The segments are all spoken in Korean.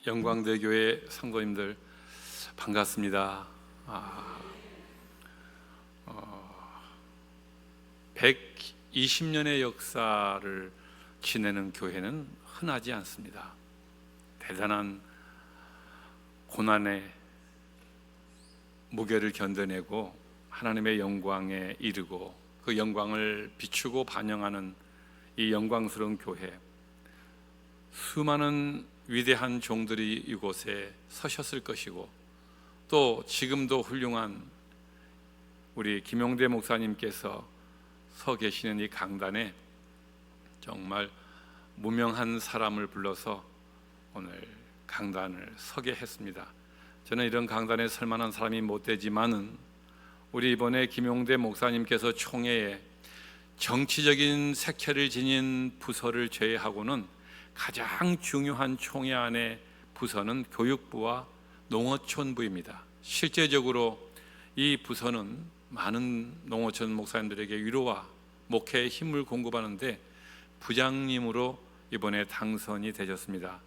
영광대교회 성도님들 반갑습니다. 120년의 역사를 지내는 교회는 흔하지 않습니다. 대단한 고난의 무게를 견뎌내고 하나님의 영광에 이르고 그 영광을 비추고 반영하는 이 영광스러운 교회, 수많은 위대한 종들이 이곳에 서셨을 것이고, 또 지금도 훌륭한 우리 김용대 목사님께서 서 계시는 이 강단에 정말 무명한 사람을 불러서 오늘 강단을 서게 했습니다. 저는 이런 강단에 설 만한 사람이 못 되지만은 우리 이번에 김용대 목사님께서 총회에 정치적인 색채를 지닌 부서를 제외하고는 가장 중요한 총회 안의 부서는 교육부와 농어촌부입니다. 실제적으로 이 부서는 많은 농어촌 목사님들에게 위로와 목회의 힘을 공급하는데 부장님으로 이번에 당선이 되셨습니다.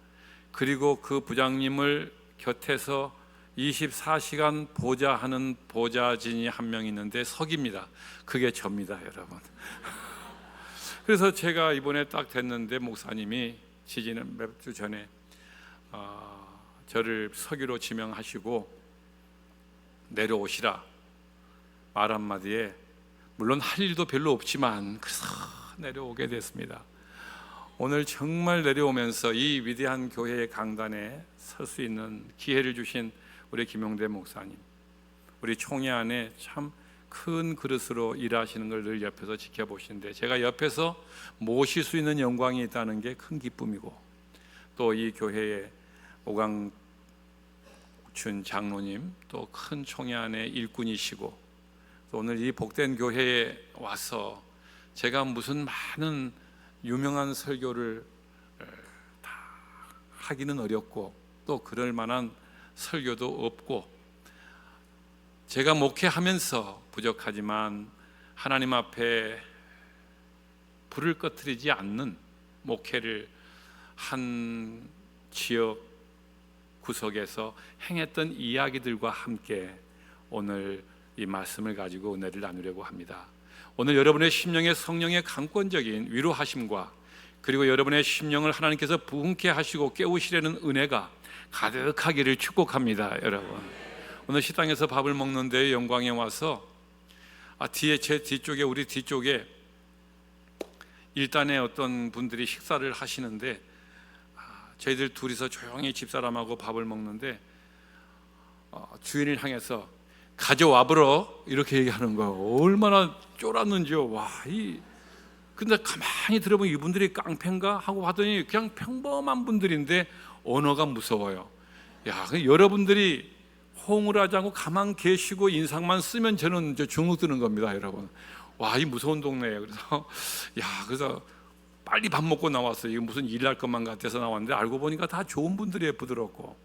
그리고 그 부장님을 곁에서 24시간 보좌하는 보좌진이 한 명 있는데 석입니다. 그게 접니다, 여러분. 그래서 제가 이번에 딱 됐는데 목사님이 지지는 몇 주 전에 저를 서기로 지명하시고 내려오시라 말 한마디에, 물론 할 일도 별로 없지만 그래서 내려오게 됐습니다. 오늘 정말 내려오면서 이 위대한 교회의 강단에 설 수 있는 기회를 주신 우리 김용대 목사님, 우리 총회 안에 참 큰 그릇으로 일하시는 걸 늘 옆에서 지켜보시는데, 제가 옆에서 모실 수 있는 영광이 있다는 게 큰 기쁨이고, 또 이 교회의 오강춘 장로님, 또 큰 총회 안에 일꾼이시고, 또 오늘 이 복된 교회에 와서 제가 무슨 많은 유명한 설교를 다 하기는 어렵고, 또 그럴 만한 설교도 없고, 제가 목회하면서 부족하지만 하나님 앞에 불을 꺼뜨리지 않는 목회를 한 지역 구석에서 행했던 이야기들과 함께 오늘 이 말씀을 가지고 은혜를 나누려고 합니다. 오늘 여러분의 심령에 성령의 강권적인 위로하심과, 그리고 여러분의 심령을 하나님께서 부흥케 하시고 깨우시려는 은혜가 가득하기를 축복합니다. 여러분, 오늘 식당에서 밥을 먹는데 영광에 와서 뒤에 제 뒤쪽에, 우리 뒤쪽에 일단에 어떤 분들이 식사를 하시는데, 저희들 둘이서 조용히 집사람하고 밥을 먹는데 주인을 향해서 가져와보러 이렇게 얘기하는 거예요. 얼마나 쫄았는지요. 근데 가만히 들어보면 이분들이 깡패인가 하고 하더니 그냥 평범한 분들인데 언어가 무서워요. 여러분들이 호응을 하지 않고 가만 계시고 인상만 쓰면 저는 주눅 드는 겁니다, 여러분. 이 무서운 동네예요. 그래서 빨리 밥 먹고 나왔어요. 이거 무슨 일 날 것만 같아서 나왔는데 알고 보니까 다 좋은 분들이에요. 부드럽고.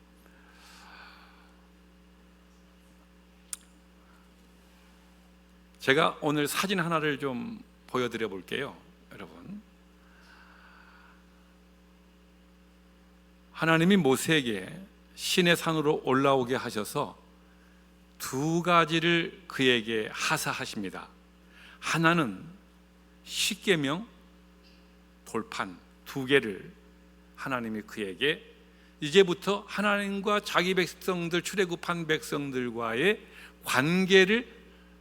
제가 오늘 사진 하나를 좀 보여드려 볼게요, 여러분. 하나님이 모세에게 신의 산으로 올라오게 하셔서 두 가지를 그에게 하사하십니다. 하나는 십계명, 돌판 두 개를 하나님이 그에게 이제부터 하나님과 자기 백성들, 출애굽한 백성들과의 관계를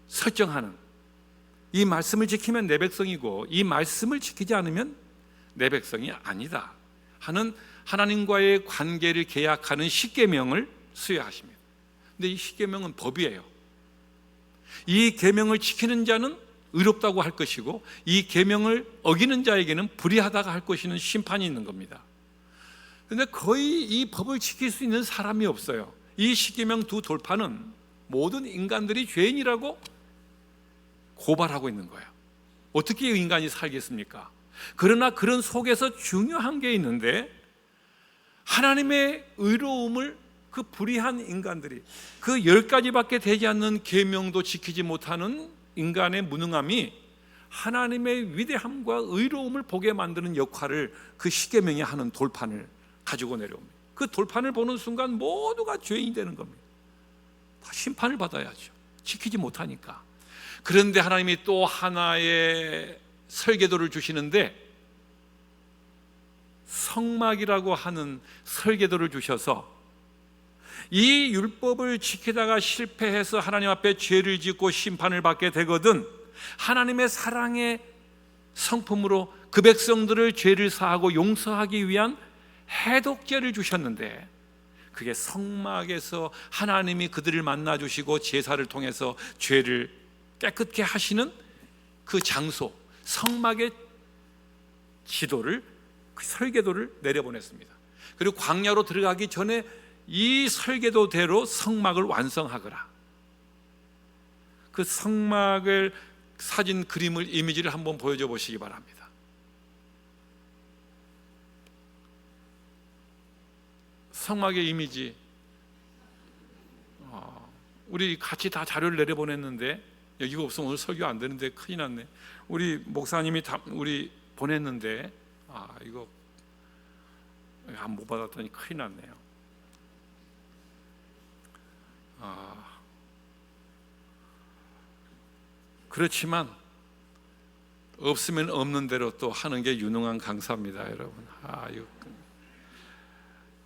설정하는, 이 말씀을 지키면 내 백성이고 이 말씀을 지키지 않으면 내 백성이 아니다 하는 하나님과의 관계를 계약하는 십계명을 수여하십니다. 근데 이 십계명은 법이에요. 이 계명을 지키는 자는 의롭다고 할 것이고, 이 계명을 어기는 자에게는 불의하다가 할 것이는 심판이 있는 겁니다. 그런데 거의 이 법을 지킬 수 있는 사람이 없어요. 이 십계명 두 돌판은 모든 인간들이 죄인이라고 고발하고 있는 거예요. 어떻게 인간이 살겠습니까? 그러나 그런 속에서 중요한 게 있는데, 하나님의 의로움을 그 불의한 인간들이, 그 10가지밖에 되지 않는 계명도 지키지 못하는 인간의 무능함이 하나님의 위대함과 의로움을 보게 만드는 역할을 그 십계명이 하는 돌판을 가지고 내려옵니다. 그 돌판을 보는 순간 모두가 죄인이 되는 겁니다. 다 심판을 받아야죠. 지키지 못하니까. 그런데 하나님이 또 하나의 설계도를 주시는데, 성막이라고 하는 설계도를 주셔서 이 율법을 지키다가 실패해서 하나님 앞에 죄를 짓고 심판을 받게 되거든 하나님의 사랑의 성품으로 그 백성들을 죄를 사하고 용서하기 위한 해독제를 주셨는데, 그게 성막에서 하나님이 그들을 만나주시고 제사를 통해서 죄를 깨끗게 하시는 그 장소, 성막의 지도를, 그 설계도를 내려보냈습니다. 그리고 광야로 들어가기 전에 이 설계도대로 성막을 완성하거라. 그 성막을 사진, 그림을, 이미지를 한번 보여줘 보시기 바랍니다. 성막의 이미지, 우리 같이 다 자료를 내려보냈는데, 여기가 없으면 오늘 설교 안 되는데 큰일 났네. 우리 목사님이 우리 보냈는데 이거 안 못 받았더니 큰일 났네요. 그렇지만 없으면 없는 대로 또 하는 게 유능한 강사입니다, 여러분. 이거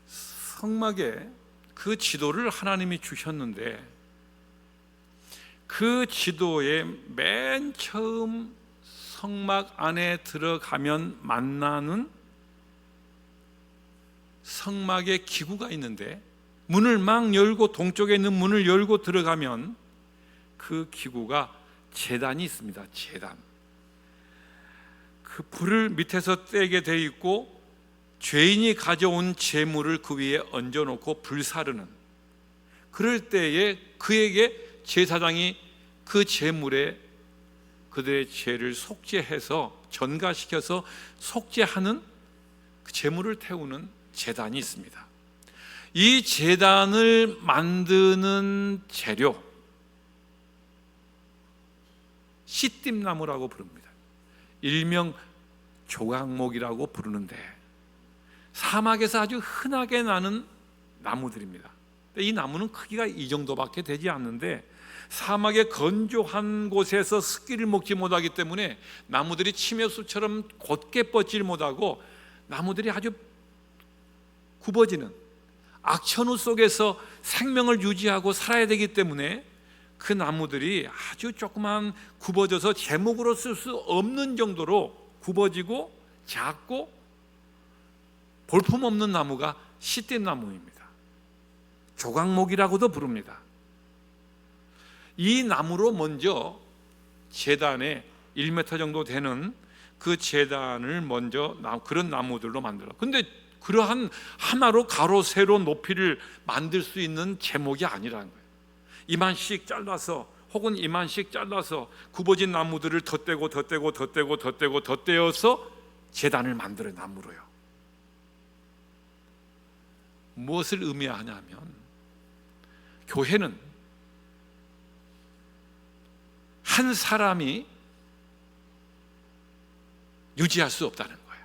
성막에 그 지도를 하나님이 주셨는데, 그 지도에 맨 처음 성막 안에 들어가면 만나는 성막의 기구가 있는데, 문을 막 열고, 동쪽에 있는 문을 열고 들어가면 그 기구가 제단이 있습니다. 제단. 그 불을 밑에서 떼게 돼 있고, 죄인이 가져온 제물을 그 위에 얹어놓고 불사르는, 그럴 때에 그에게 제사장이 그 제물에 그들의 죄를 속죄해서 전가시켜서 속죄하는 그 제물을 태우는 제단이 있습니다. 이 제단을 만드는 재료, 시띠나무라고 부릅니다. 일명 조각목이라고 부르는데, 사막에서 아주 흔하게 나는 나무들입니다. 이 나무는 크기가 이 정도밖에 되지 않는데, 사막의 건조한 곳에서 습기를 먹지 못하기 때문에 나무들이 침엽수처럼 곧게 뻗질 못하고 나무들이 아주 굽어지는 악천후 속에서 생명을 유지하고 살아야 되기 때문에 그 나무들이 아주 조그만 굽어져서 제목으로 쓸 수 없는 정도로 굽어지고 작고 볼품없는 나무가 시띠나무입니다. 조각목이라고도 부릅니다. 이 나무로 먼저 제단에 1m 정도 되는 그 제단을 먼저 그런 나무들로 만들어. 근데 그러한 하나로 가로 세로 높이를 만들 수 있는 제목이 아니라는 거예요. 이만씩 잘라서, 혹은 이만씩 잘라서 굽어진 나무들을 덧대고 덧대고 덧대고 덧대고 덧대어서 제단을 만들어요. 나무로요. 무엇을 의미하냐면, 교회는 한 사람이 유지할 수 없다는 거예요.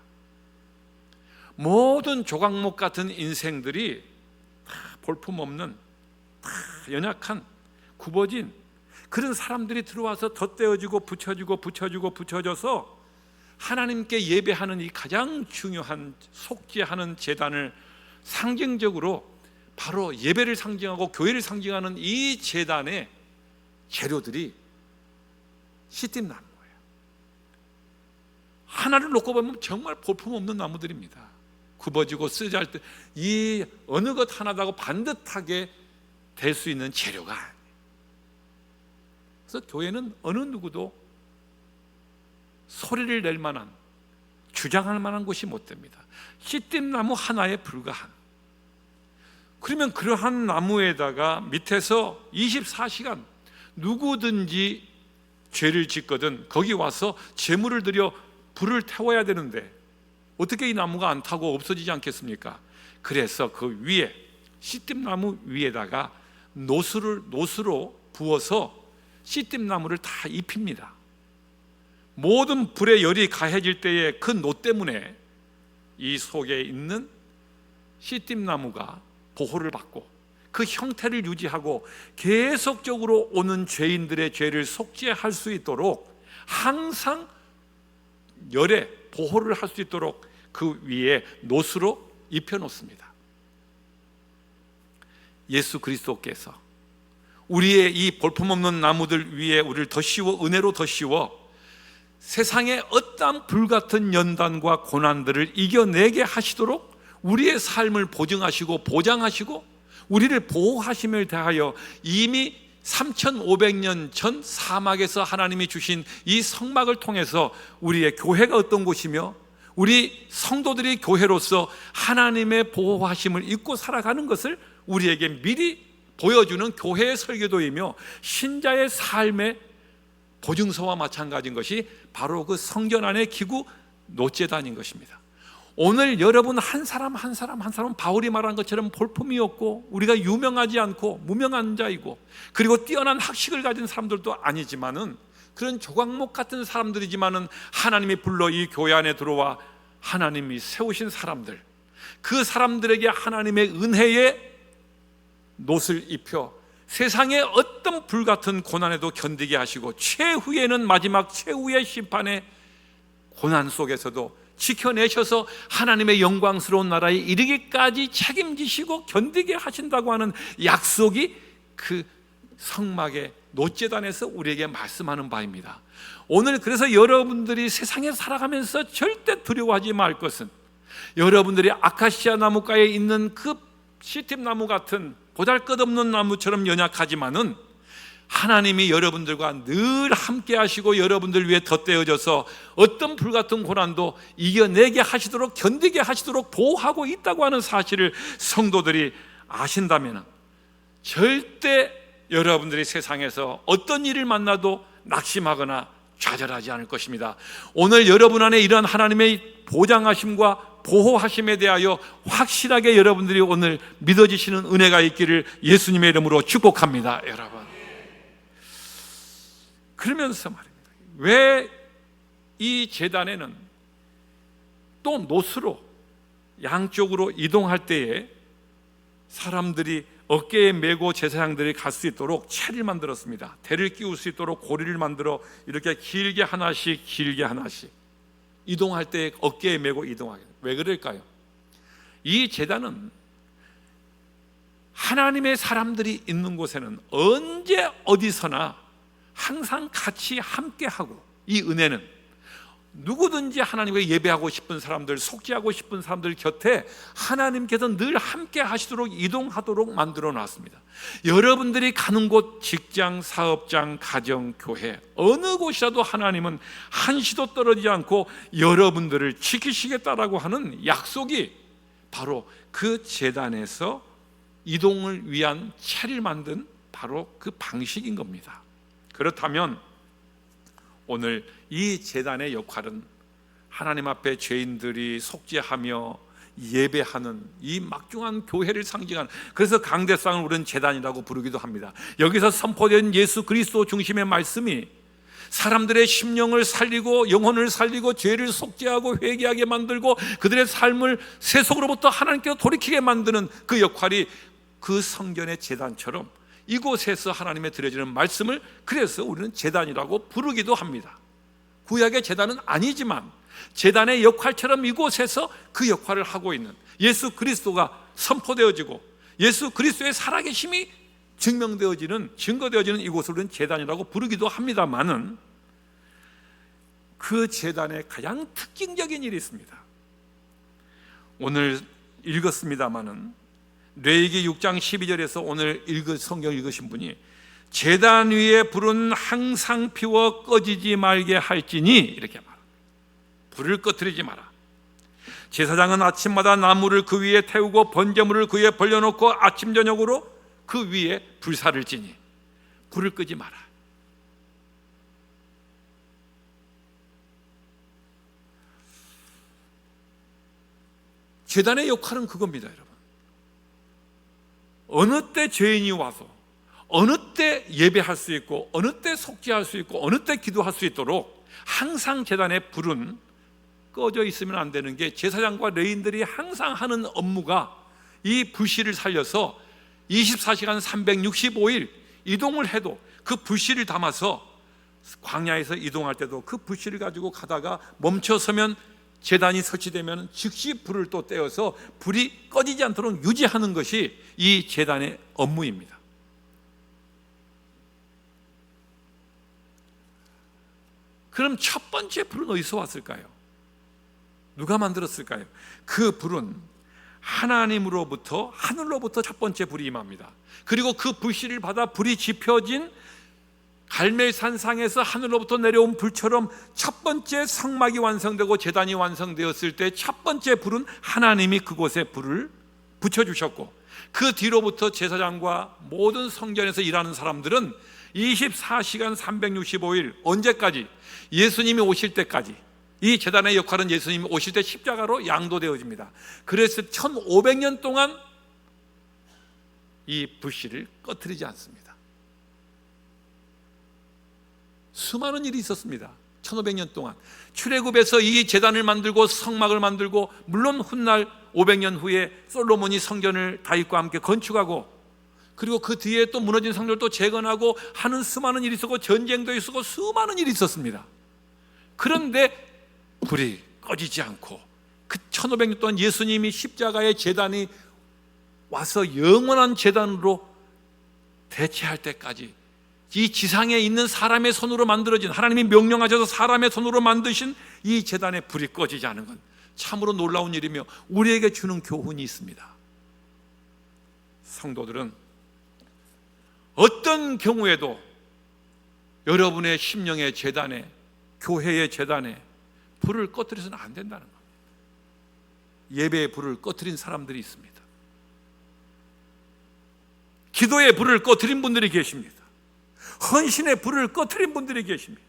모든 조각목 같은 인생들이 다 볼품없는, 다 연약한, 굽어진 그런 사람들이 들어와서 덧대어지고 붙여지고 붙여지고 붙여져서 하나님께 예배하는 이 가장 중요한 속죄하는 제단을 상징적으로, 바로 예배를 상징하고 교회를 상징하는 이 제단의 재료들이 시띠나무예요. 하나를 놓고 보면 정말 볼품없는 나무들입니다. 굽어지고 쓰잘데 이 어느 것 하나도 반듯하게 될 수 있는 재료가 아니에요. 그래서 교회는 어느 누구도 소리를 낼 만한, 주장할 만한 곳이 못 됩니다. 시띠나무 하나에 불과한. 그러면 그러한 나무에다가 밑에서 24시간 누구든지 죄를 짓거든 거기 와서 제물을 드려 불을 태워야 되는데, 어떻게 이 나무가 안 타고 없어지지 않겠습니까? 그래서 그 위에, 시띠나무 위에다가 노수로 부어서 시띠나무를 다 입힙니다. 모든 불의 열이 가해질 때에 그 노 때문에 이 속에 있는 씨띠나무가 보호를 받고 그 형태를 유지하고 계속적으로 오는 죄인들의 죄를 속죄할 수 있도록 항상 열에 보호를 할 수 있도록 그 위에 노수로 입혀놓습니다. 예수 그리스도께서 우리의 이 볼품없는 나무들 위에 우리를 더 씌워, 은혜로 더 씌워 세상의 어떠한 불같은 연단과 고난들을 이겨내게 하시도록 우리의 삶을 보증하시고 보장하시고 우리를 보호하심을 대하여 이미 3500년 전 사막에서 하나님이 주신 이 성막을 통해서 우리의 교회가 어떤 곳이며 우리 성도들이 교회로서 하나님의 보호하심을 잊고 살아가는 것을 우리에게 미리 보여주는 교회의 설교도이며 신자의 삶의 보증서와 마찬가지인 것이 바로 그 성전 안의 기구 노제단인 것입니다. 오늘 여러분 한 사람 한 사람 한 사람은 바울이 말한 것처럼 볼품이 없고 우리가 유명하지 않고 무명한 자이고 그리고 뛰어난 학식을 가진 사람들도 아니지만은 그런 조각목 같은 사람들이지만은 하나님이 불러 이 교회 안에 들어와 하나님이 세우신 사람들, 그 사람들에게 하나님의 은혜의 노를 입혀 세상의 어떤 불같은 고난에도 견디게 하시고 최후에는 마지막 최후의 심판의 고난 속에서도 지켜내셔서 하나님의 영광스러운 나라에 이르기까지 책임지시고 견디게 하신다고 하는 약속이 그 성막의 노제단에서 우리에게 말씀하는 바입니다. 오늘 그래서 여러분들이 세상에 살아가면서 절대 두려워하지 말 것은 여러분들이 아카시아 나무가에 있는 그 시팀나무 같은 보잘것없는 나무처럼 연약하지만은 하나님이 여러분들과 늘 함께 하시고 여러분들 위해 덧대어져서 어떤 불같은 고난도 이겨내게 하시도록 견디게 하시도록 보호하고 있다고 하는 사실을 성도들이 아신다면 절대 여러분들이 세상에서 어떤 일을 만나도 낙심하거나 좌절하지 않을 것입니다. 오늘 여러분 안에 이러한 하나님의 보장하심과 보호하심에 대하여 확실하게 여러분들이 오늘 믿어지시는 은혜가 있기를 예수님의 이름으로 축복합니다. 여러분, 그러면서 말입니다. 왜 이 제단에는 또 노수로 양쪽으로 이동할 때에 사람들이 어깨에 메고 제사장들이 갈 수 있도록 채를 만들었습니다. 대를 끼울 수 있도록 고리를 만들어 이렇게 길게 하나씩 이동할 때 어깨에 메고 이동하게. 왜 그럴까요? 이 제단은 하나님의 사람들이 있는 곳에는 언제 어디서나 항상 같이 함께하고, 이 은혜는 누구든지 하나님께 예배하고 싶은 사람들, 속죄하고 싶은 사람들 곁에 하나님께서 늘 함께 하시도록 이동하도록 만들어 놨습니다. 여러분들이 가는 곳, 직장, 사업장, 가정, 교회 어느 곳이라도 하나님은 한시도 떨어지지 않고 여러분들을 지키시겠다라고 하는 약속이 바로 그 제단에서 이동을 위한 채를 만든 바로 그 방식인 겁니다. 그렇다면 오늘 이 제단의 역할은 하나님 앞에 죄인들이 속죄하며 예배하는 이 막중한 교회를 상징하는, 그래서 강대상을 우리는 제단이라고 부르기도 합니다. 여기서 선포된 예수 그리스도 중심의 말씀이 사람들의 심령을 살리고 영혼을 살리고 죄를 속죄하고 회개하게 만들고 그들의 삶을 세속으로부터 하나님께로 돌이키게 만드는 그 역할이 그 성전의 제단처럼 이곳에서 하나님의 드려지는 말씀을 그래서 우리는 제단이라고 부르기도 합니다. 구약의 제단은 아니지만 제단의 역할처럼 이곳에서 그 역할을 하고 있는 예수 그리스도가 선포되어지고 예수 그리스도의 살아계심이 증거되어지는 이곳을 우리는 제단이라고 부르기도 합니다만은 그 제단의 가장 특징적인 일이 있습니다. 오늘 읽었습니다마는 레위기 6장 12절에서 오늘 성경 읽으신 분이 제단 위에 불은 항상 피워 꺼지지 말게 할지니 이렇게 말합니다. 불을 꺼뜨리지 마라. 제사장은 아침마다 나무를 그 위에 태우고 번제물을 그 위에 벌려놓고 아침 저녁으로 그 위에 불사를 지니 불을 끄지 마라. 제단의 역할은 그겁니다, 여러분. 어느 때 죄인이 와서 어느 때 예배할 수 있고 어느 때 속죄할 수 있고 어느 때 기도할 수 있도록 항상 제단의 불은 꺼져 있으면 안 되는 게 제사장과 레위인들이 항상 하는 업무가 이 불씨를 살려서 24시간 365일 이동을 해도 그 불씨를 담아서 광야에서 이동할 때도 그 불씨를 가지고 가다가 멈춰서면 제단이 설치되면 즉시 불을 또 떼어서 불이 꺼지지 않도록 유지하는 것이 이 제단의 업무입니다. 그럼 첫 번째 불은 어디서 왔을까요? 누가 만들었을까요? 그 불은 하나님으로부터, 하늘로부터 첫 번째 불이 임합니다. 그리고 그 불씨를 받아 불이 지펴진 갈멜산상에서 하늘로부터 내려온 불처럼 첫 번째 성막이 완성되고 제단이 완성되었을 때 첫 번째 불은 하나님이 그곳에 불을 붙여주셨고, 그 뒤로부터 제사장과 모든 성전에서 일하는 사람들은 24시간 365일 언제까지? 예수님이 오실 때까지. 이 제단의 역할은 예수님이 오실 때 십자가로 양도되어집니다. 그래서 1500년 동안 이 불씨를 꺼트리지 않습니다. 수많은 일이 있었습니다. 1500년 동안 출애굽에서 이 제단을 만들고 성막을 만들고, 물론 훗날 500년 후에 솔로몬이 성전을 다윗과 함께 건축하고, 그리고 그 뒤에 또 무너진 성전을 또 재건하고 하는 수많은 일이 있었고, 전쟁도 있었고 수많은 일이 있었습니다. 그런데 불이 꺼지지 않고 그 1500년 동안 예수님이 십자가의 제단이 와서 영원한 제단으로 대체할 때까지 이 지상에 있는 사람의 손으로 만들어진, 하나님이 명령하셔서 사람의 손으로 만드신 이 제단에 불이 꺼지지 않은 건 참으로 놀라운 일이며 우리에게 주는 교훈이 있습니다. 성도들은 어떤 경우에도 여러분의 심령의 제단에, 교회의 제단에 불을 꺼뜨려서는 안 된다는 겁니다. 예배의 불을 꺼뜨린 사람들이 있습니다. 기도의 불을 꺼뜨린 분들이 계십니다. 헌신의 불을 꺼뜨린 분들이 계십니다.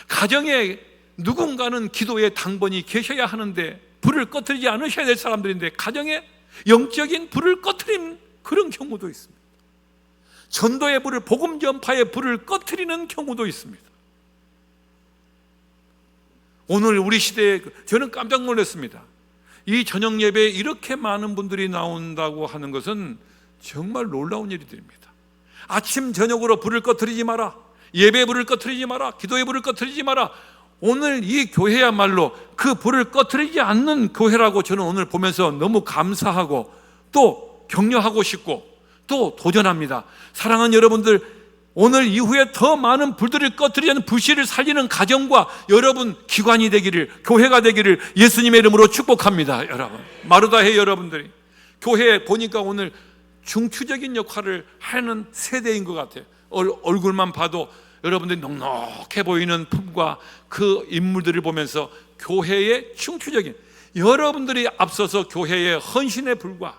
가정에 누군가는 기도의 당번이 계셔야 하는데 불을 꺼뜨리지 않으셔야 될 사람들인데 가정에 영적인 불을 꺼뜨린 그런 경우도 있습니다. 전도의 불을, 복음 전파의 불을 꺼뜨리는 경우도 있습니다. 오늘 우리 시대에 저는 깜짝 놀랐습니다. 이 저녁 예배에 이렇게 많은 분들이 나온다고 하는 것은 정말 놀라운 일들입니다. 아침 저녁으로 불을 꺼뜨리지 마라, 예배의 불을 꺼뜨리지 마라, 기도의 불을 꺼뜨리지 마라. 오늘 이 교회야말로 그 불을 꺼뜨리지 않는 교회라고 저는 오늘 보면서 너무 감사하고 또 격려하고 싶고 또 도전합니다. 사랑하는 여러분들, 오늘 이후에 더 많은 불들을 꺼뜨리지 않는 불씨를 살리는 가정과 여러분 기관이 되기를, 교회가 되기를 예수님의 이름으로 축복합니다. 여러분, 마루다해 여러분들이 교회에 보니까 오늘 중추적인 역할을 하는 세대인 것 같아요. 얼굴만 봐도 여러분들이 넉넉해 보이는 품과 그 인물들을 보면서 교회의 중추적인, 여러분들이 앞서서 교회의 헌신의 불과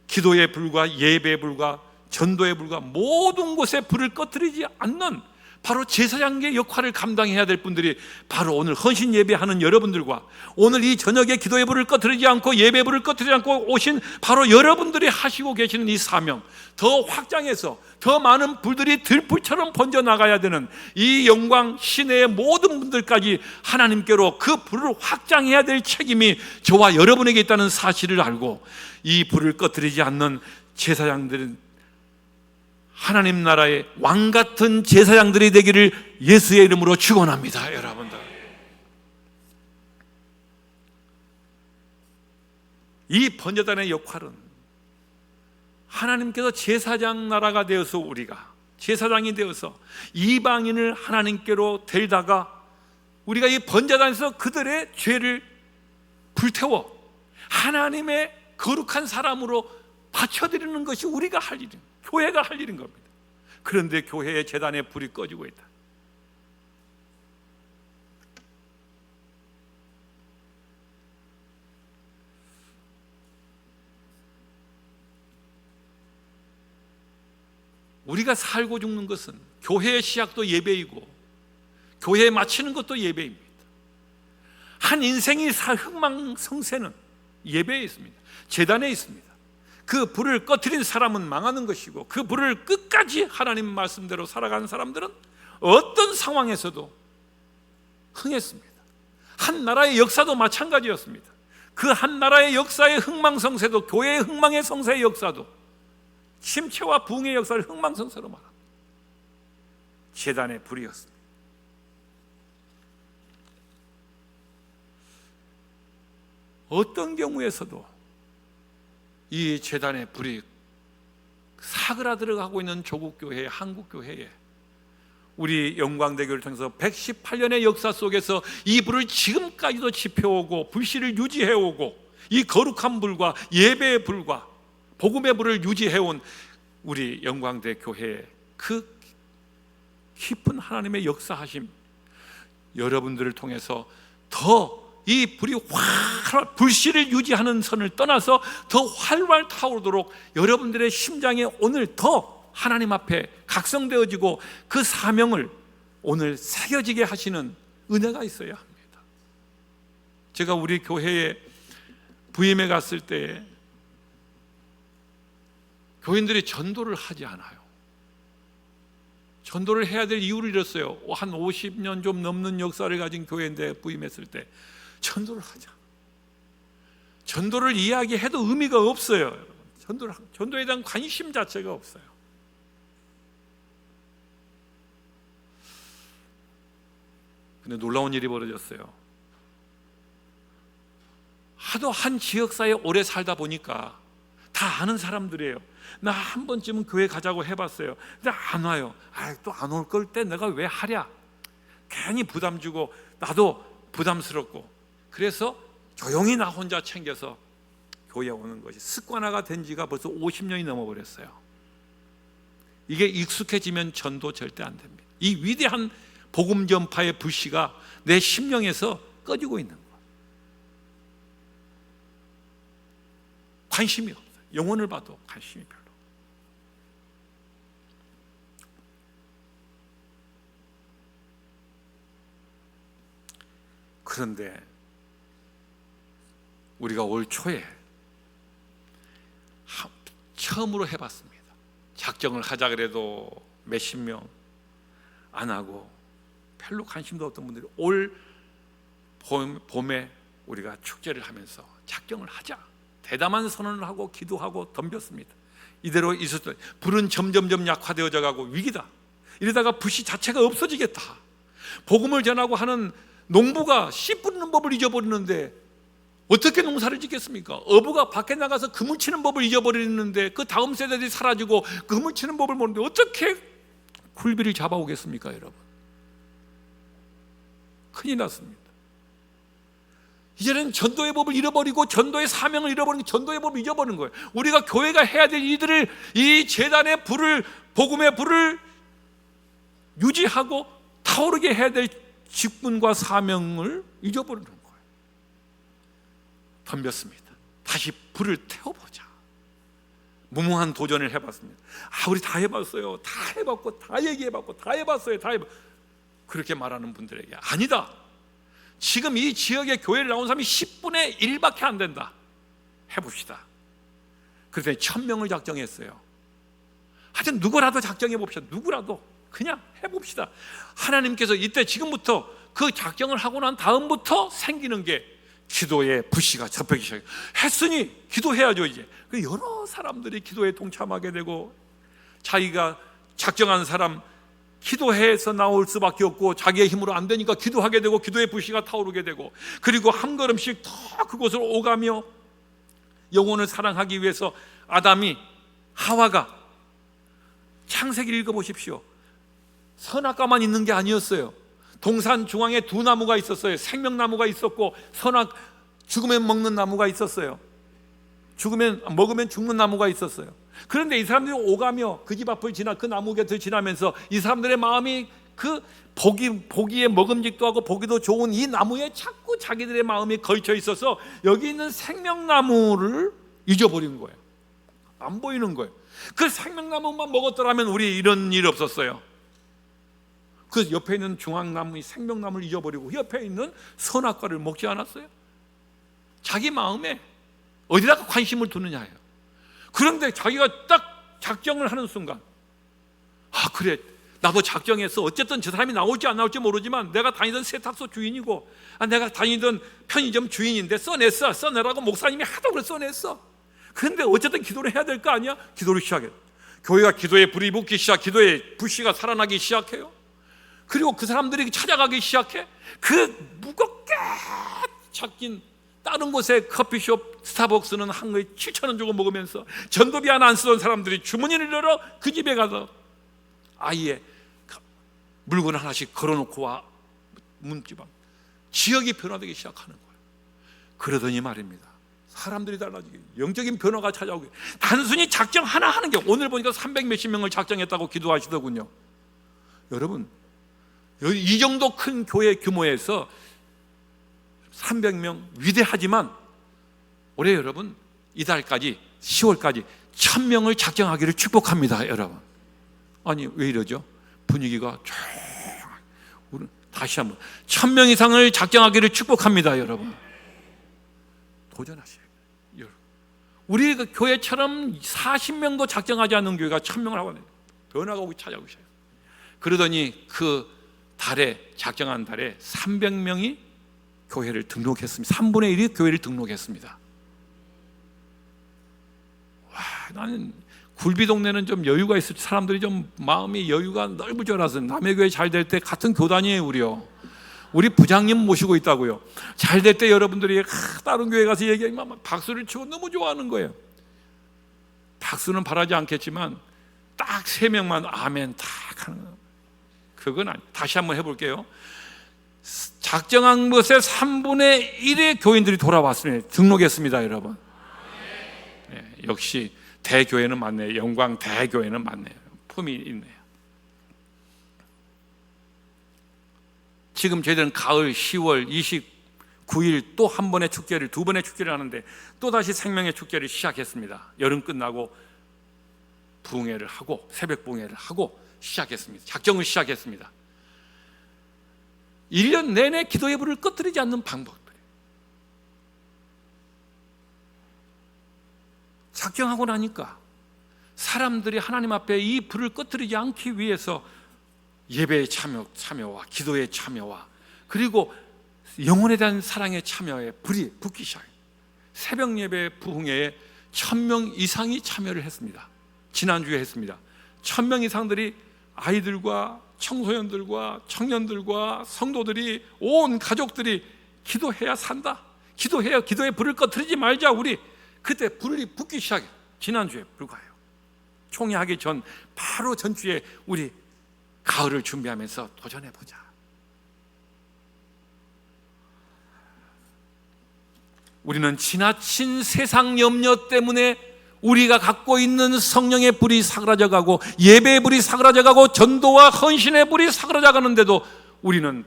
기도의 불과 예배의 불과 전도의 불과 모든 곳에 불을 꺼뜨리지 않는 바로 제사장의 역할을 감당해야 될 분들이 바로 오늘 헌신 예배하는 여러분들과 오늘 이 저녁에 기도의 불을 꺼뜨리지 않고 예배의 불을 꺼뜨리지 않고 오신 바로 여러분들이 하시고 계시는 이 사명, 더 확장해서 더 많은 불들이 들불처럼 번져나가야 되는 이 영광 시내의 모든 분들까지 하나님께로 그 불을 확장해야 될 책임이 저와 여러분에게 있다는 사실을 알고 이 불을 꺼뜨리지 않는 제사장들은 하나님 나라의 왕 같은 제사장들이 되기를 예수의 이름으로 축원합니다. 여러분들, 이 번제단의 역할은 하나님께서 제사장 나라가 되어서, 우리가 제사장이 되어서 이방인을 하나님께로 데리다가 우리가 이 번제단에서 그들의 죄를 불태워 하나님의 거룩한 사람으로 바쳐드리는 것이 우리가 할 일입니다. 교회가 할 일인 겁니다. 그런데 교회의 제단에 불이 꺼지고 있다. 우리가 살고 죽는 것은 교회의 시작도 예배이고 교회에 마치는 것도 예배입니다. 한 인생이 흥망성쇠는 예배에 있습니다. 제단에 있습니다. 그 불을 꺼뜨린 사람은 망하는 것이고 그 불을 끝까지 하나님 말씀대로 살아가는 사람들은 어떤 상황에서도 흥했습니다. 한 나라의 역사도 마찬가지였습니다. 그 한 나라의 역사의 흥망성쇠도, 교회의 흥망의 성쇠의 역사도, 침체와 부흥의 역사를 흥망성쇠로 말합니다. 제단의 불이었습니다. 어떤 경우에서도 이 제단의 불이 사그라들어가고 있는 조국교회, 한국교회에 우리 영광대교를 통해서 118년의 역사 속에서 이 불을 지금까지도 지펴오고 불씨를 유지해오고, 이 거룩한 불과 예배의 불과 복음의 불을 유지해온 우리 영광대 교회의 그 깊은 하나님의 역사하심, 여러분들을 통해서 더 이 불이 불씨를 유지하는 선을 떠나서 더 활활 타오르도록 여러분들의 심장에 오늘 더 하나님 앞에 각성되어지고 그 사명을 오늘 새겨지게 하시는 은혜가 있어야 합니다. 제가 우리 교회에 부임해 갔을 때 교인들이 전도를 하지 않아요. 전도를 해야 될 이유를 잃었어요. 한 50년 좀 넘는 역사를 가진 교회인데 부임했을 때 전도를 하자. 전도를 이야기해도 의미가 없어요. 전도에 대한 관심 자체가 없어요. 근데 놀라운 일이 벌어졌어요. 하도 한 지역사회에 오래 살다 보니까 다 아는 사람들이에요. 나 한 번쯤은 교회 가자고 해봤어요. 근데 안 와요. 또 안 올 걸 때 내가 왜 하랴? 괜히 부담 주고 나도 부담스럽고, 그래서 조용히 나 혼자 챙겨서 교회에 오는 것이 습관화가 된 지가 벌써 50년이 넘어버렸어요. 이게 익숙해지면 전도 절대 안 됩니다. 이 위대한 복음 전파의 불씨가 내 심령에서 꺼지고 있는 거예요. 관심이 없어요. 영혼을 봐도 관심이 별로. 그런데 우리가 올 초에 처음으로 해봤습니다. 작정을 하자 그래도 몇십 명 안 하고 별로 관심도 없던 분들이 올 봄에 우리가 축제를 하면서 작정을 하자, 대담한 선언을 하고 기도하고 덤볐습니다. 이대로 있을 때 불은 점점점 약화되어져 가고 위기다. 이러다가 불씨 자체가 없어지겠다. 복음을 전하고 하는 농부가 씨 뿌리는 법을 잊어버리는데 어떻게 농사를 짓겠습니까? 어부가 밖에 나가서 그물 치는 법을 잊어버리는데 그 다음 세대들이 사라지고 그물 치는 법을 모르는데 어떻게 굴비를 잡아오겠습니까, 여러분? 큰일 났습니다. 이제는 전도의 법을 잃어버리고 전도의 사명을 잃어버리고 전도의 법을 잊어버리는 거예요. 우리가 교회가 해야 될 일들을, 이 제단의 불을, 복음의 불을 유지하고 타오르게 해야 될 직분과 사명을 잊어버리는 거예요. 덤볐습니다. 다시 불을 태워보자. 무모한 도전을 해봤습니다. 우리 다 해봤어요. 다 해봤고 다 얘기해봤고 다 해봤어요. 다 해봤. 그렇게 말하는 분들에게 아니다. 지금 이 지역에 교회를 나온 사람이 10분의 1밖에 안 된다. 해봅시다. 그래서 1000명을 작정했어요. 하여튼 누구라도 작정해 봅시다. 누구라도 그냥 해봅시다. 하나님께서 이때 지금부터 그 작정을 하고 난 다음부터 생기는 게 기도의 불씨가 접히기 시작해요. 했으니 기도해야죠. 이제 여러 사람들이 기도에 동참하게 되고, 자기가 작정한 사람 기도해서 나올 수밖에 없고, 자기의 힘으로 안 되니까 기도하게 되고 기도의 불씨가 타오르게 되고, 그리고 한 걸음씩 더 그곳을 오가며 영혼을 사랑하기 위해서 아담이, 하와가, 창세기 읽어보십시오. 선악과만 있는 게 아니었어요. 동산 중앙에 두 나무가 있었어요. 생명나무가 있었고 죽으면 먹는 나무가 있었어요. 먹으면 죽는 나무가 있었어요. 그런데 이 사람들이 오가며 그 집 앞을 지나 그 나무 곁을 지나면서 이 사람들의 마음이 그 보기에 먹음직도 하고 보기도 좋은 이 나무에 자꾸 자기들의 마음이 걸쳐 있어서 여기 있는 생명나무를 잊어버린 거예요. 안 보이는 거예요. 그 생명나무만 먹었더라면 우리 이런 일 없었어요. 그 옆에 있는 중앙나무, 생명나무를 잊어버리고 옆에 있는 선악과를 먹지 않았어요? 자기 마음에 어디다가 관심을 두느냐예요. 그런데 자기가 딱 작정을 하는 순간, 그래, 나도 작정했어. 어쨌든 저 사람이 나올지 안 나올지 모르지만 내가 다니던 세탁소 주인이고 내가 다니던 편의점 주인인데 써내라고 목사님이 하도 그래 써냈어. 그런데 어쨌든 기도를 해야 될 거 아니야? 기도를 시작해. 교회가 기도에 불이 붙기 시작, 기도에 불씨가 살아나기 시작해요. 그리고 그 사람들이 찾아가기 시작해. 그 무겁게 작긴 다른 곳에 커피숍 스타벅스는 한 거에 7,000원 주고 먹으면서 전도비 하나 안 쓰던 사람들이 주머니를 열어 그 집에 가서 아예 물건 하나씩 걸어놓고 와. 문지방 지역이 변화되기 시작하는 거예요. 그러더니 말입니다, 사람들이 달라지게 영적인 변화가 찾아오게. 단순히 작정 하나 하는 게, 오늘 보니까 300 몇십 명을 작정했다고 기도하시더군요. 여러분, 이 정도 큰 교회 규모에서 300명 위대하지만 올해 여러분 이달까지 10월까지 1000명을 작정하기를 축복합니다. 여러분, 아니 왜 이러죠? 분위기가 조용하게. 다시 한번 1000명 이상을 작정하기를 축복합니다. 여러분, 도전하세요. 우리 그 교회처럼 40명도 작정하지 않는 교회가 1000명을 하고 변화가 찾아오기 시작해요. 그러더니 그 달에, 작정한 달에 300명이 교회를 등록했습니다. 3분의 1이 교회를 등록했습니다. 와, 나는 굴비 동네는 좀 여유가 있을, 사람들이 좀 마음이 여유가 넓어져라서 남의 교회 잘 될 때 같은 교단이에요. 우리 부장님 모시고 있다고요. 잘 될 때 여러분들이 다른 교회 가서 얘기하면 박수를 치고 너무 좋아하는 거예요. 박수는 바라지 않겠지만 딱 3명만 아멘 딱 하는 거예요. 그건 아니. 다시 한번 해볼게요. 작정한 것의 3분의 1의 교인들이 돌아왔습니다. 등록했습니다. 여러분, 네, 역시 대교회는 맞네요. 영광 대교회는 맞네요. 품이 있네요. 지금 저희들은 가을 10월 29일 또 한 번의 축제를, 두 번의 축제를 하는데 또다시 생명의 축제를 시작했습니다. 여름 끝나고 부흥회를 하고 새벽 부흥회를 하고 시작했습니다. 작정을 시작했습니다. 1년 내내 기도의 불을 꺼뜨리지 않는 방법들, 작정하고 나니까 사람들이 하나님 앞에 이 불을 꺼뜨리지 않기 위해서 예배의 참여와 기도의 참여와 그리고 영혼에 대한 사랑의 참여에 불이 붙기 시작해요. 새벽 예배 부흥회에 1000명 이상이 참여를 했습니다. 지난주에 했습니다. 1000명 이상들이 아이들과 청소년들과 청년들과 성도들이, 온 가족들이 기도해야 산다, 기도해야, 기도의 불을 꺼뜨리지 말자. 우리 그때 불이 붙기 시작해. 지난주에 불과해요. 총회하기 전 바로 전주에 우리 가을을 준비하면서 도전해보자. 우리는 지나친 세상 염려 때문에 우리가 갖고 있는 성령의 불이 사그라져가고 예배의 불이 사그라져가고 전도와 헌신의 불이 사그라져가는데도 우리는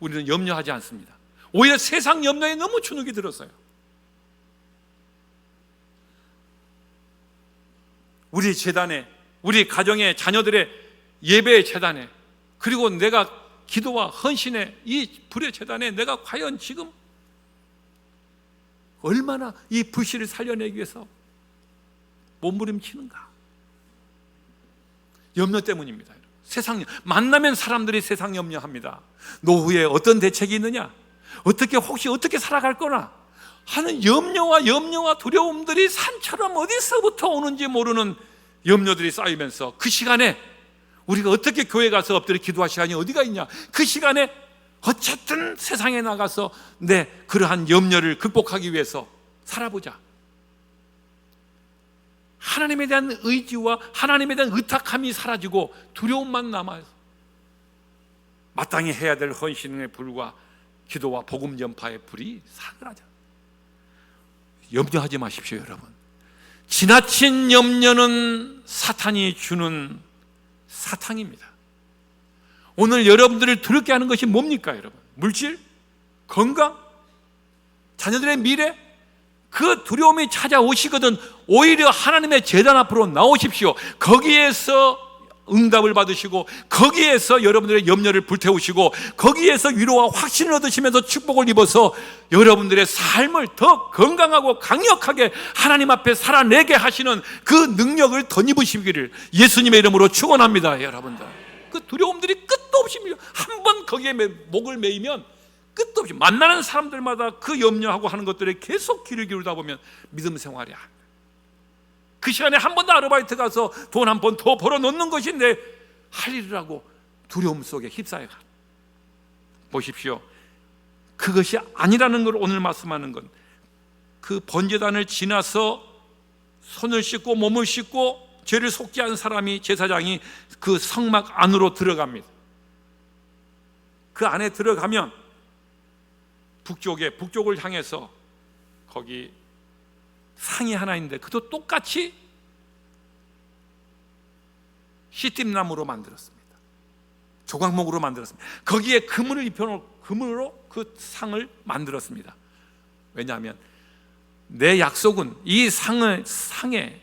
우리는 염려하지 않습니다. 오히려 세상 염려에 너무 주눅이 들었어요. 우리 재단에, 우리 가정의 자녀들의 예배의 재단에, 그리고 내가 기도와 헌신의 이 불의 재단에 내가 과연 지금 얼마나 이 불씨를 살려내기 위해서 몸부림치는가? 염려 때문입니다. 세상 만나면 사람들이 세상 염려합니다. 노후에 어떤 대책이 있느냐, 혹시 어떻게 살아갈 거나 하는 염려와 두려움들이 산처럼 어디서부터 오는지 모르는 염려들이 쌓이면서 그 시간에 우리가 어떻게 교회 가서 엎드려 기도할 시간이 어디가 있냐? 그 시간에 어쨌든 세상에 나가서 내 그러한 염려를 극복하기 위해서 살아보자. 하나님에 대한 의지와 하나님에 대한 의탁함이 사라지고 두려움만 남아서 마땅히 해야 될 헌신의 불과 기도와 복음 전파의 불이 사그라져. 염려하지 마십시오, 여러분. 지나친 염려는 사탄이 주는 사탕입니다. 오늘 여러분들을 두렵게 하는 것이 뭡니까, 여러분? 물질? 건강? 자녀들의 미래? 그 두려움이 찾아오시거든 오히려 하나님의 제단 앞으로 나오십시오. 거기에서 응답을 받으시고 거기에서 여러분들의 염려를 불태우시고 거기에서 위로와 확신을 얻으시면서 축복을 입어서 여러분들의 삶을 더 건강하고 강력하게 하나님 앞에 살아내게 하시는 그 능력을 덧입으시기를 예수님의 이름으로 축원합니다. 여러분들, 두려움들이 끝도 없이 한 번 거기에 목을 매이면 끝도 없이 만나는 사람들마다 그 염려하고 하는 것들에 계속 귀를 기울이다 보면 믿음 생활이 안 돼. 그 시간에 한 번 더 아르바이트 가서 돈 한 번 더 벌어 놓는 것이 내 할 일이라고 두려움 속에 휩싸여 가. 보십시오. 그것이 아니라는 걸 오늘 말씀하는 건 그 번제단을 지나서 손을 씻고 몸을 씻고 죄를 속죄한 사람이 제사장이 그 성막 안으로 들어갑니다. 그 안에 들어가면 북쪽을 향해서 거기 상이 하나 있는데 그것도 똑같이 시팀나무로 만들었습니다. 조각목으로 만들었습니다. 거기에 그물을 입혀놓고 그물로 그 상을 만들었습니다. 왜냐하면 내 약속은 이 상에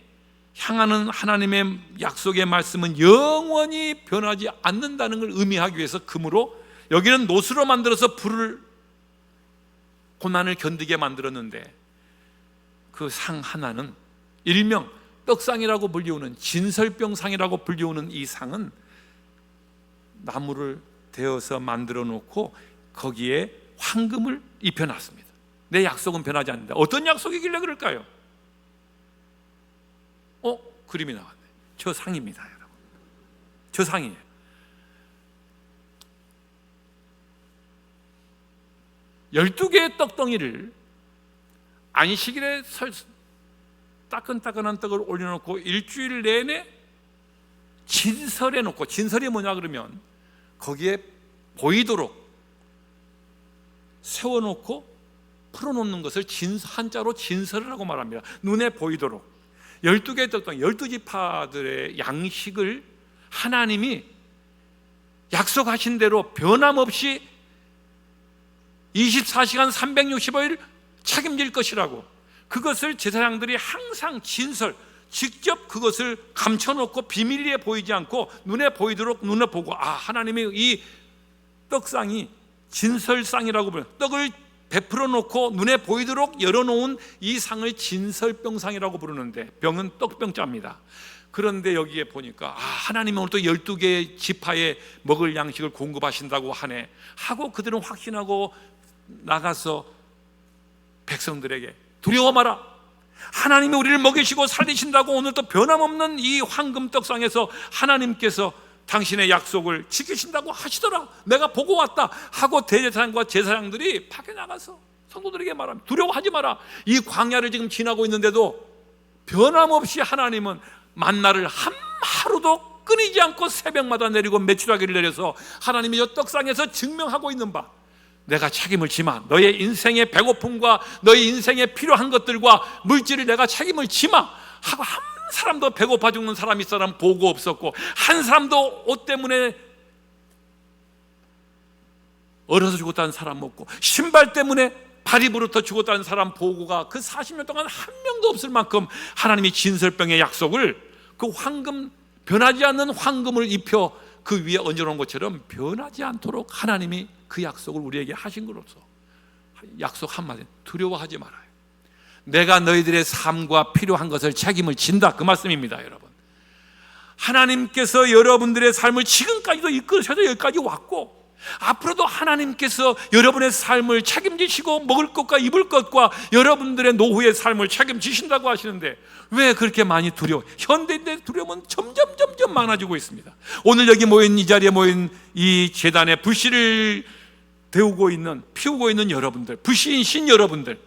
향하는 하나님의 약속의 말씀은 영원히 변하지 않는다는 걸 의미하기 위해서 금으로, 여기는 노수로 만들어서 불을 고난을 견디게 만들었는데 그 상 하나는 일명 떡상이라고 불리우는 진설병상이라고 불리우는 이 상은 나무를 데워서 만들어 놓고 거기에 황금을 입혀놨습니다. 내 약속은 변하지 않는다. 어떤 약속이길래 그럴까요? 그림이 나왔네. 저 상입니다, 여러분. 저 상이에요. 열두 개의 떡덩이를 안식일에 따끈따끈한 떡을 올려놓고 일주일 내내 진설해 놓고, 진설이 뭐냐 그러면 거기에 보이도록 세워놓고 풀어놓는 것을 한자로 진설이라고 말합니다. 눈에 보이도록 12개의 떡덩이, 12지파들의 양식을 하나님이 약속하신 대로 변함없이 24시간 365일 책임질 것이라고, 그것을 제사장들이 항상 진설, 직접 그것을 감춰놓고 비밀리에 보이지 않고 눈에 보이도록 눈에 보고, 하나님이 이 떡상이 진설상이라고 불러요. 떡을 베풀어 놓고 눈에 보이도록 열어놓은 이 상을 진설병상이라고 부르는데, 병은 떡병자입니다. 그런데 여기에 보니까 하나님이 오늘 또 12개의 지파에 먹을 양식을 공급하신다고 하네 하고 그들은 확신하고 나가서 백성들에게 두려워 마라, 하나님이 우리를 먹이시고 살리신다고 오늘 또 변함없는 이 황금떡상에서 하나님께서 당신의 약속을 지키신다고 하시더라, 내가 보고 왔다 하고 대제사장과 제사장들이 밖에 나가서 성도들에게 말합니다. 두려워하지 마라. 이 광야를 지금 지나고 있는데도 변함없이 하나님은 만나를 한 하루도 끊이지 않고 새벽마다 내리고 메추라기를 내려서 하나님이 저 떡상에서 증명하고 있는 바, 내가 책임을 지마. 너의 인생의 배고픔과 너의 인생에 필요한 것들과 물질을 내가 책임을 지마 하고, 한 사람도 배고파 죽는 사람이 있어라면 보고 없었고, 한 사람도 옷 때문에 얼어서 죽었다는 사람 없고, 신발 때문에 발이 부르터 죽었다는 사람 보고가 그 40년 동안 한 명도 없을 만큼 하나님이 진설병의 약속을 그 황금, 변하지 않는 황금을 입혀 그 위에 얹어놓은 것처럼 변하지 않도록 하나님이 그 약속을 우리에게 하신 것으로서 약속 한마디, 두려워하지 말아요. 내가 너희들의 삶과 필요한 것을 책임을 진다, 그 말씀입니다. 여러분, 하나님께서 여러분들의 삶을 지금까지도 이끌으셔서 여기까지 왔고, 앞으로도 하나님께서 여러분의 삶을 책임지시고 먹을 것과 입을 것과 여러분들의 노후의 삶을 책임지신다고 하시는데 왜 그렇게 많이 두려워? 현대인들의 두려움은 점점 많아지고 있습니다. 오늘 여기 모인, 이 자리에 모인 이 제단에 불씨를 피우고 있는 여러분들, 불씨인 여러분들,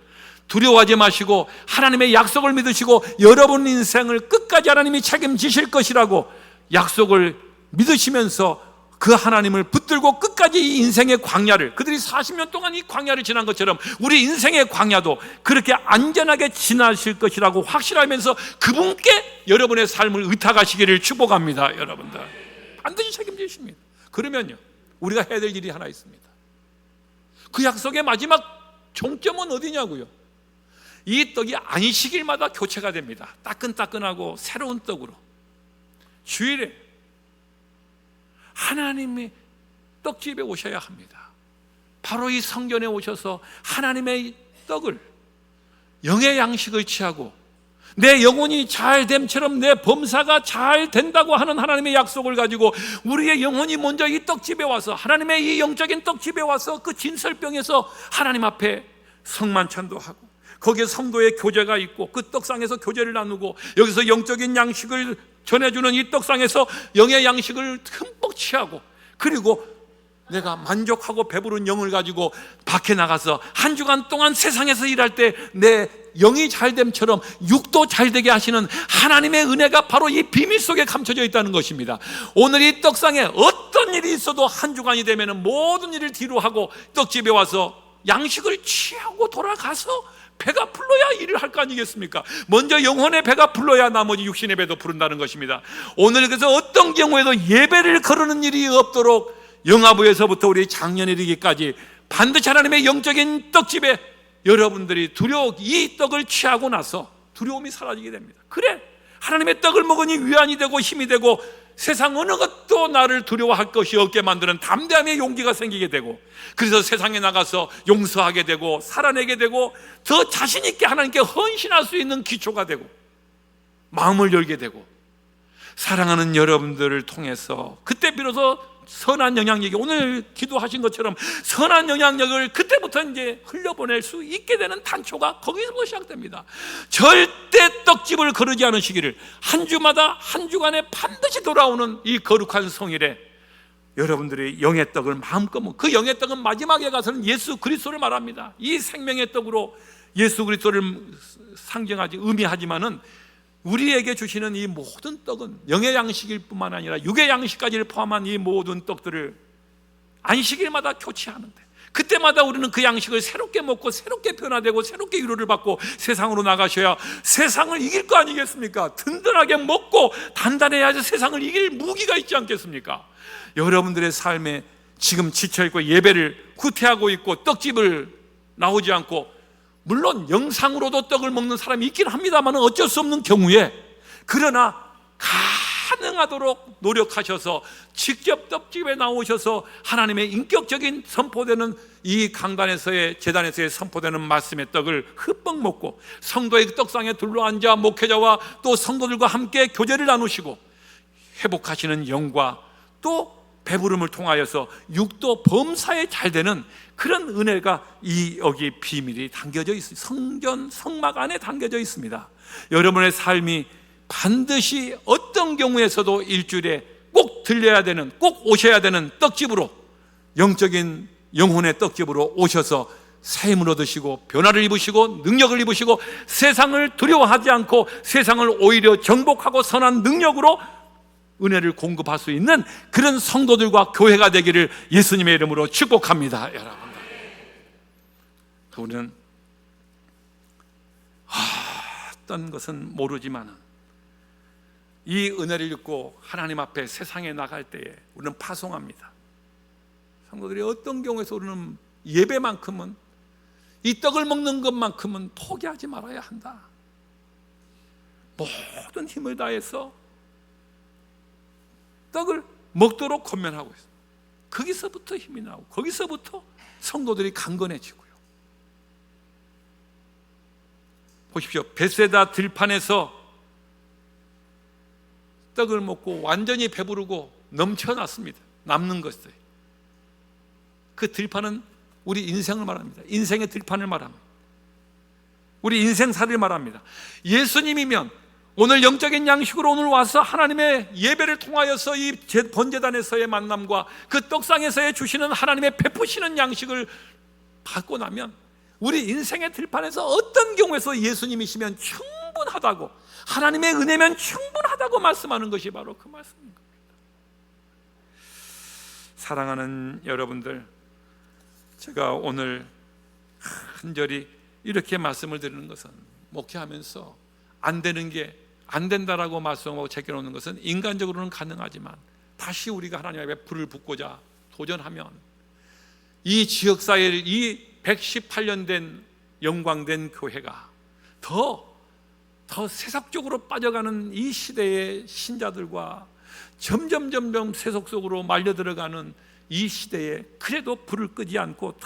두려워하지 마시고 하나님의 약속을 믿으시고 여러분 인생을 끝까지 하나님이 책임지실 것이라고 약속을 믿으시면서 그 하나님을 붙들고 끝까지 이 인생의 광야를, 그들이 40년 동안 이 광야를 지난 것처럼 우리 인생의 광야도 그렇게 안전하게 지나실 것이라고 확실하면서 그분께 여러분의 삶을 의탁하시기를 축복합니다. 여러분들 반드시 책임지십니다. 그러면요, 우리가 해야 될 일이 하나 있습니다. 그 약속의 마지막 종점은 어디냐고요? 이 떡이 안식일마다 교체가 됩니다. 따끈따끈하고 새로운 떡으로. 주일에 하나님의 떡집에 오셔야 합니다. 바로 이 성전에 오셔서 하나님의 떡을, 영의 양식을 취하고 내 영혼이 잘 됨처럼 내 범사가 잘 된다고 하는 하나님의 약속을 가지고 우리의 영혼이 먼저 이 떡집에 와서, 하나님의 이 영적인 떡집에 와서 그 진설병에서 하나님 앞에 성만찬도 하고, 거기에 성도의 교제가 있고, 그 떡상에서 교제를 나누고, 여기서 영적인 양식을 전해주는 이 떡상에서 영의 양식을 흠뻑 취하고, 그리고 내가 만족하고 배부른 영을 가지고 밖에 나가서 한 주간 동안 세상에서 일할 때 내 영이 잘됨처럼 육도 잘되게 하시는 하나님의 은혜가 바로 이 비밀 속에 감춰져 있다는 것입니다. 오늘 이 떡상에 어떤 일이 있어도 한 주간이 되면 모든 일을 뒤로 하고 떡집에 와서 양식을 취하고 돌아가서 배가 불러야 일을 할 거 아니겠습니까? 먼저 영혼의 배가 불러야 나머지 육신의 배도 부른다는 것입니다. 오늘 그래서 어떤 경우에도 예배를 거르는 일이 없도록 영아부에서부터 우리 작년에 이르기까지 반드시 하나님의 영적인 떡집에 여러분들이 이 떡을 취하고 나서 두려움이 사라지게 됩니다. 그래, 하나님의 떡을 먹으니 위안이 되고 힘이 되고 세상 어느 것도 나를 두려워할 것이 없게 만드는 담대함의 용기가 생기게 되고, 그래서 세상에 나가서 용서하게 되고 살아내게 되고 더 자신 있게 하나님께 헌신할 수 있는 기초가 되고 마음을 열게 되고, 사랑하는 여러분들을 통해서 그때 비로소 선한 영향력이, 오늘 기도하신 것처럼 선한 영향력을 그때부터 이제 흘려보낼 수 있게 되는 단초가 거기서 시작됩니다. 절대 떡집을 거르지 않으시기를, 한 주마다 한 주간에 반드시 돌아오는 이 거룩한 성일에 여러분들이 영의 떡을 마음껏 먹고, 그 영의 떡은 마지막에 가서는 예수 그리스도를 말합니다. 이 생명의 떡으로 예수 그리스도를 상징하지, 의미하지만은 우리에게 주시는 이 모든 떡은 영의 양식일 뿐만 아니라 육의 양식까지를 포함한 이 모든 떡들을 안식일마다 교체하는데, 그때마다 우리는 그 양식을 새롭게 먹고 새롭게 변화되고 새롭게 위로를 받고 세상으로 나가셔야 세상을 이길 거 아니겠습니까? 든든하게 먹고 단단해야지 세상을 이길 무기가 있지 않겠습니까? 여러분들의 삶에 지금 지쳐있고 예배를 후퇴하고 있고 떡집을 나오지 않고, 물론 영상으로도 떡을 먹는 사람이 있긴 합니다만 어쩔 수 없는 경우에, 그러나 가능하도록 노력하셔서 직접 떡집에 나오셔서 하나님의 인격적인 선포되는 이 강단에서의, 제단에서의 선포되는 말씀의 떡을 흠뻑 먹고 성도의 떡상에 둘러앉아 목회자와 또 성도들과 함께 교제를 나누시고 회복하시는 영과 또 배부름을 통하여서 육도 범사에 잘 되는 그런 은혜가 여기 비밀이 담겨져 있습니다. 성전 성막 안에 담겨져 있습니다. 여러분의 삶이 반드시 어떤 경우에서도 일주일에 꼭 들려야 되는, 꼭 오셔야 되는 떡집으로, 영적인 영혼의 떡집으로 오셔서 새 힘을 얻으시고 변화를 입으시고 능력을 입으시고 세상을 두려워하지 않고 세상을 오히려 정복하고 선한 능력으로 은혜를 공급할 수 있는 그런 성도들과 교회가 되기를 예수님의 이름으로 축복합니다. 여러분, 우리는 어떤 것은 모르지만 이 은혜를 입고 하나님 앞에 세상에 나갈 때에 우리는 파송합니다. 성도들이 어떤 경우에서 우리는 예배만큼은, 이 떡을 먹는 것만큼은 포기하지 말아야 한다. 모든 힘을 다해서 떡을 먹도록 권면하고 있습니다. 거기서부터 힘이 나오고 거기서부터 성도들이 강건해지고요. 보십시오. 베세다 들판에서 떡을 먹고 완전히 배부르고 넘쳐났습니다. 남는 것들. 그 들판은 우리 인생을 말합니다. 인생의 들판을 말합니다. 우리 인생사를 말합니다. 예수님이면 오늘 영적인 양식으로 오늘 와서 하나님의 예배를 통하여서 이 번제단에서의 만남과 그 떡상에서의 주시는 하나님의 베푸시는 양식을 받고 나면 우리 인생의 들판에서 어떤 경우에서 예수님이시면 충분하다고, 하나님의 은혜면 충분하다고 말씀하는 것이 바로 그 말씀인 겁니다. 사랑하는 여러분들, 제가 오늘 간절히 이렇게 말씀을 드리는 것은, 목회하면서 안 되는 게 안 된다라고 말씀하고 제껴놓는 것은 인간적으로는 가능하지만, 다시 우리가 하나님 앞에 불을 붙고자 도전하면 이 지역사회를, 이 118년 된 영광된 교회가 더 세속적으로 빠져가는 이 시대의 신자들과 점점 세속 속으로 말려 들어가는 이 시대에 그래도 불을 끄지 않고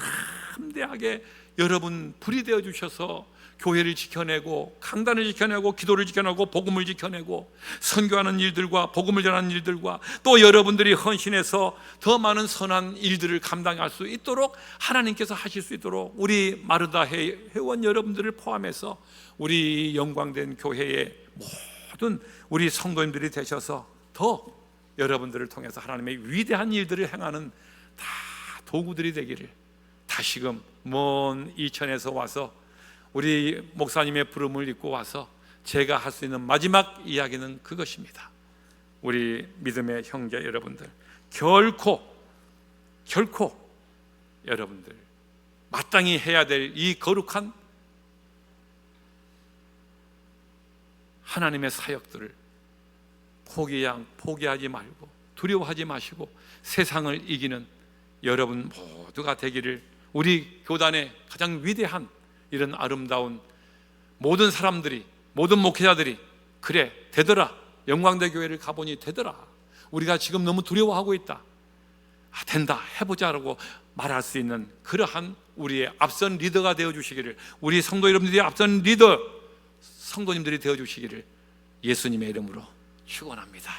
담대하게 여러분 불이 되어 주셔서 교회를 지켜내고 강단을 지켜내고 기도를 지켜내고 복음을 지켜내고 선교하는 일들과 복음을 전하는 일들과 또 여러분들이 헌신해서 더 많은 선한 일들을 감당할 수 있도록 하나님께서 하실 수 있도록 우리 마르다 회원 여러분들을 포함해서 우리 영광된 교회의 모든 우리 성도님들이 되셔서 더 여러분들을 통해서 하나님의 위대한 일들을 행하는 다 도구들이 되기를, 다시금 먼 이천에서 와서 우리 목사님의 부름을 입고 와서 제가 할 수 있는 마지막 이야기는 그것입니다. 우리 믿음의 형제 여러분들, 결코 여러분들 마땅히 해야 될 이 거룩한 하나님의 사역들을 포기하지 말고 두려워하지 마시고 세상을 이기는 여러분 모두가 되기를, 우리 교단의 가장 위대한 이런 아름다운 모든 사람들이, 모든 목회자들이 그래 되더라, 영광대 교회를 가보니 되더라, 우리가 지금 너무 두려워하고 있다, 된다, 해보자라고 말할 수 있는 그러한 우리의 앞선 리더가 되어주시기를, 우리 성도 여러분들이 앞선 리더 성도님들이 되어주시기를 예수님의 이름으로 축원합니다.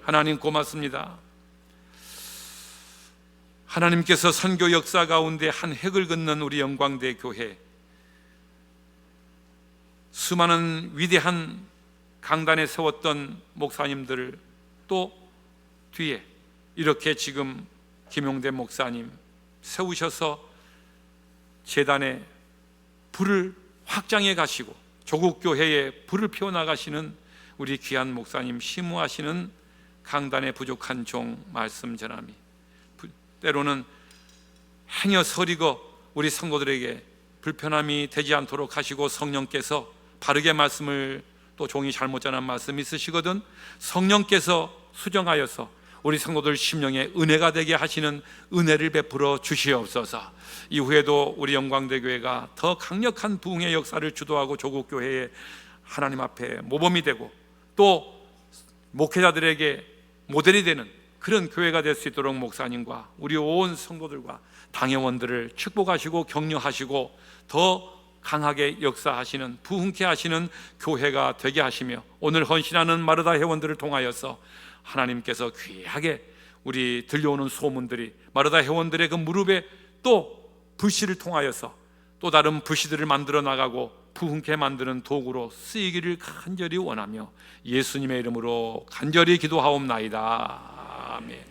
하나님 고맙습니다. 하나님께서 선교 역사 가운데 한 획을 긋는 우리 영광대 교회, 수많은 위대한 강단에 세웠던 목사님들을 또 뒤에 이렇게 지금 김용대 목사님 세우셔서 재단에 불을 확장해 가시고 조국 교회에 불을 피워 나가시는 우리 귀한 목사님, 심우하시는 강단에 부족한 종 말씀 전함이, 때로는 행여 서리고 우리 성도들에게 불편함이 되지 않도록 하시고, 성령께서 바르게 말씀을 또 종이 잘못 전한 말씀이 있으시거든 성령께서 수정하여서 우리 성도들 심령에 은혜가 되게 하시는 은혜를 베풀어 주시옵소서. 이후에도 우리 영광대 교회가 더 강력한 부흥의 역사를 주도하고 조국 교회에 하나님 앞에 모범이 되고 또 목회자들에게 모델이 되는 그런 교회가 될 수 있도록 목사님과 우리 온 성도들과 당회원들을 축복하시고 격려하시고 더 강하게 역사하시는, 부흥케 하시는 교회가 되게 하시며, 오늘 헌신하는 마르다 회원들을 통하여서 하나님께서 귀하게 우리 들려오는 소문들이 마르다 회원들의 그 무릎에 또 불씨를 통하여서 또 다른 불씨들을 만들어 나가고 부흥케 만드는 도구로 쓰이기를 간절히 원하며 예수님의 이름으로 간절히 기도하옵나이다. 아멘.